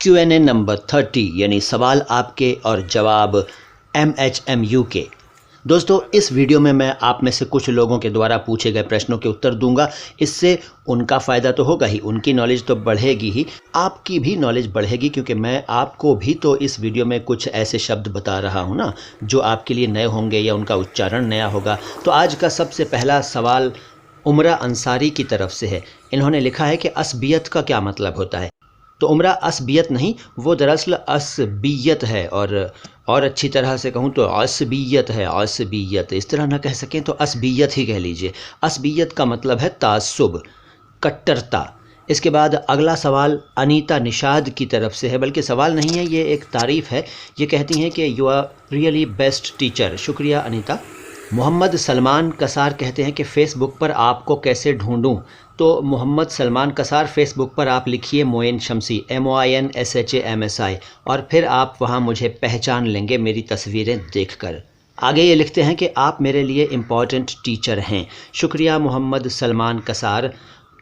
Q&A number 30 यानी सवाल आपके और जवाब MHMU के। दोस्तों, इस वीडियो में मैं आप में से कुछ लोगों के द्वारा पूछे गए प्रश्नों के उत्तर दूंगा। इससे उनका फ़ायदा तो होगा ही, उनकी नॉलेज तो बढ़ेगी ही, आपकी भी नॉलेज बढ़ेगी, क्योंकि मैं आपको भी तो इस वीडियो में कुछ ऐसे शब्द बता रहा हूँ ना जो आपके लिए नए होंगे या उनका उच्चारण नया होगा। तो आज का सबसे पहला सवाल उमरा अंसारी की तरफ से है। इन्होंने लिखा है कि असबियत का क्या मतलब होता है। तो उमरा असबियत नहीं, वो दरअसल असबियत है, और अच्छी तरह से कहूँ तो असबियत है। असबियत इस तरह ना कह सकें तो असबियत ही कह लीजिए। असबियत का मतलब है तासुब, कट्टरता। इसके बाद अगला सवाल अनीता निषाद की तरफ से है, बल्कि सवाल नहीं है, ये एक तारीफ़ है। ये कहती हैं कि you are really best teacher. शुक्रिया अनीता। मोहम्मद सलमान कसार कहते हैं कि फ़ेसबुक पर आपको कैसे ढूंढूं। तो मोहम्मद सलमान कसार फ़ेसबुक पर आप लिखिए मोइन शमसी, MOINSHAMSI, और फिर आप वहां मुझे पहचान लेंगे मेरी तस्वीरें देखकर। आगे ये लिखते हैं कि आप मेरे लिए इम्पॉर्टेंट टीचर हैं। शुक्रिया मोहम्मद सलमान कसार।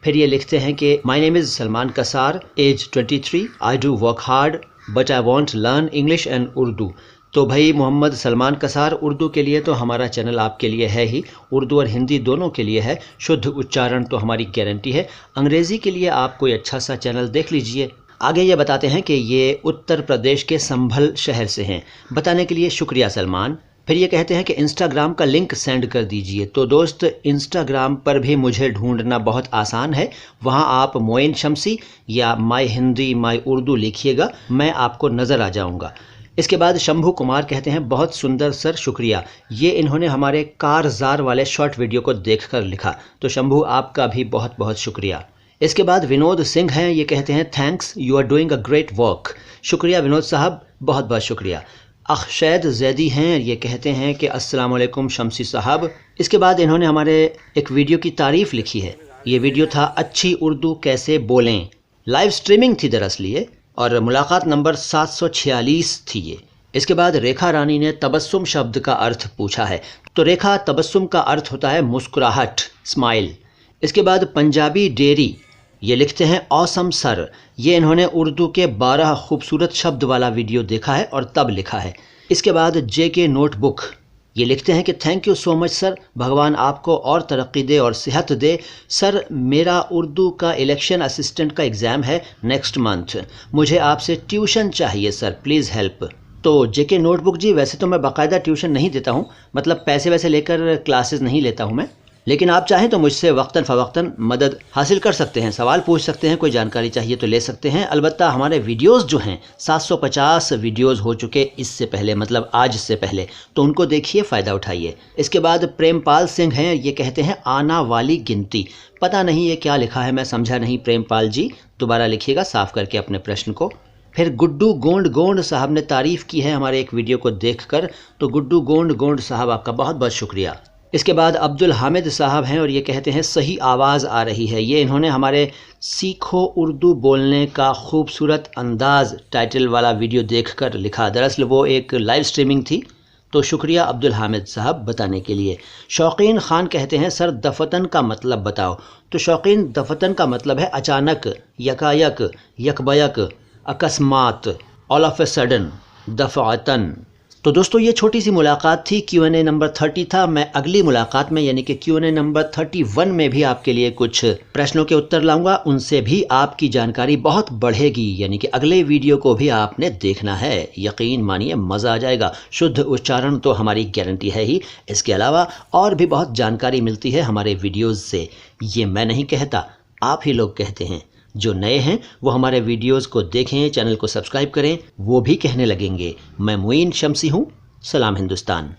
फिर ये लिखते हैं कि my name is Salman Kasar, age 23, I do work hard but I want learn English and Urdu. तो भाई मोहम्मद सलमान कसार, उर्दू के लिए तो हमारा चैनल आपके लिए है ही, उर्दू और हिंदी दोनों के लिए है। शुद्ध उच्चारण तो हमारी गारंटी है। अंग्रेज़ी के लिए आप कोई अच्छा सा चैनल देख लीजिए। आगे ये बताते हैं कि ये उत्तर प्रदेश के संभल शहर से हैं। बताने के लिए शुक्रिया सलमान। फिर ये कहते हैं कि इंस्टाग्राम का लिंक सेंड कर दीजिए। तो दोस्त, इंस्टाग्राम पर भी मुझे ढूंढना बहुत आसान है। वहाँ आप मोइन शमसी या माई हिंदी माई उर्दू लिखिएगा, मैं आपको नज़र आ जाऊँगा। इसके बाद शंभू कुमार कहते हैं बहुत सुंदर सर, शुक्रिया। ये इन्होंने हमारे कारज़ार वाले शॉर्ट वीडियो को देखकर लिखा। तो शंभू, आपका भी बहुत बहुत शुक्रिया। इसके बाद विनोद सिंह हैं। ये कहते हैं thanks, you are doing a great work. शुक्रिया विनोद साहब, बहुत बहुत शुक्रिया। अखशैद जैदी हैं। ये कहते हैं कि अस्सलाम वालेकुम शमसी साहब। इसके बाद इन्होंने हमारे एक वीडियो की तारीफ़ लिखी है। ये वीडियो था अच्छी उर्दू कैसे बोलें। लाइव स्ट्रीमिंग थी दरअसल ये, और मुलाकात नंबर 746 थी ये। इसके बाद रेखा रानी ने तबस्सुम शब्द का अर्थ पूछा है। तो रेखा, तबस्सुम का अर्थ होता है मुस्कुराहट, स्माइल। इसके बाद पंजाबी डेरी, ये लिखते हैं ऑसम सर। ये इन्होंने उर्दू के 12 खूबसूरत शब्द वाला वीडियो देखा है और तब लिखा है। इसके बाद JK नोटबुक, ये लिखते हैं कि thank you so much sir, भगवान आपको और तरक्की दे और सेहत दे। सर, मेरा उर्दू का इलेक्शन असिस्टेंट का एग्ज़ाम है नेक्स्ट मंथ, मुझे आपसे ट्यूशन चाहिए सर, प्लीज़ हेल्प। तो JK नोटबुक जी, वैसे तो मैं बाकायदा ट्यूशन नहीं देता हूँ, मतलब पैसे वैसे लेकर क्लासेस नहीं लेता हूँ मैं, लेकिन आप चाहें तो मुझसे वक्तन फ़वक्तन मदद हासिल कर सकते हैं, सवाल पूछ सकते हैं, कोई जानकारी चाहिए तो ले सकते हैं। अलबत्ता हमारे वीडियोस जो हैं 750 वीडियोस हो चुके इससे पहले, मतलब आज से पहले, तो उनको देखिए, फ़ायदा उठाइए। इसके बाद प्रेमपाल सिंह हैं। ये कहते हैं आना वाली गिनती। पता नहीं ये क्या लिखा है, मैं समझा नहीं प्रेमपाल जी, दोबारा लिखिएगा साफ़ करके अपने प्रश्न को। फिर गुड्डू गोंड गोंड साहब ने तारीफ़ की है हमारे एक वीडियो को देखकर। तो गुड्डू गोंड गोंड साहब, आपका बहुत बहुत शुक्रिया। इसके बाद अब्दुल हामिद साहब हैं और ये कहते हैं सही आवाज़ आ रही है। ये इन्होंने हमारे सीखो उर्दू बोलने का खूबसूरत अंदाज़ टाइटल वाला वीडियो देखकर लिखा। दरअसल वो एक लाइव स्ट्रीमिंग थी। तो शुक्रिया अब्दुल हामिद साहब बताने के लिए। शौकीन खान कहते हैं सर, दफ़तन का मतलब बताओ। तो शौकीन, दफ़तन का मतलब है अचानक, यकायक, यकबयक, अकस्मात, ऑल ऑफ ए सडन, दफ़अतन। तो दोस्तों, ये छोटी सी मुलाकात थी। Q&A नंबर 30 था। मैं अगली मुलाकात में यानी कि Q&A नंबर 31 में भी आपके लिए कुछ प्रश्नों के उत्तर लाऊंगा। उनसे भी आपकी जानकारी बहुत बढ़ेगी, यानी कि अगले वीडियो को भी आपने देखना है। यकीन मानिए, मज़ा आ जाएगा। शुद्ध उच्चारण तो हमारी गारंटी है ही, इसके अलावा और भी बहुत जानकारी मिलती है हमारे वीडियोज़ से। ये मैं नहीं कहता, आप ही लोग कहते हैं। जो नए हैं वो हमारे वीडियोस को देखें, चैनल को सब्सक्राइब करें, वो भी कहने लगेंगे। मैं मोइन शमसी हूँ। सलाम हिंदुस्तान।